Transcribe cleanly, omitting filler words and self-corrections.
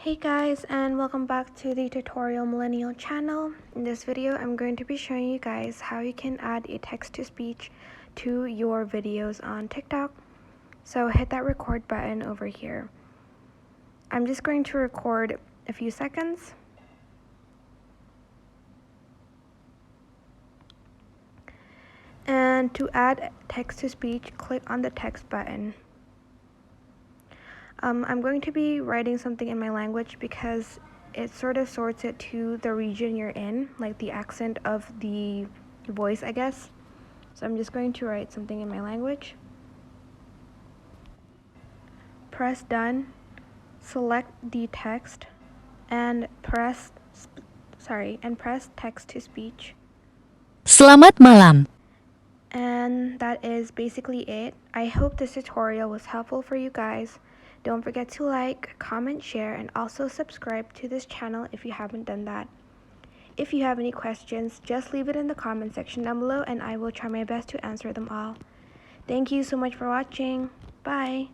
Hey guys, and welcome back to the Tutorial Millennial channel. In this video, I'm going to be showing you guys how you can add a text-to-speech to your videos on TikTok. So hit that record button over here. I'm just going to record a few seconds. And to add text-to-speech, click on the text button. I'm going to be writing something in my language because it sort of sorts it to the region you're in, like the accent of the voice, I guess. So I'm just going to write something in my language. Press done, select the text, and press text to speech. Selamat malam. And that is basically it. I hope this tutorial was helpful for you guys. Don't forget to like, comment, share, and also subscribe to this channel if you haven't done that. If you have any questions, just leave it in the comment section down below and I will try my best to answer them all. Thank you so much for watching. Bye!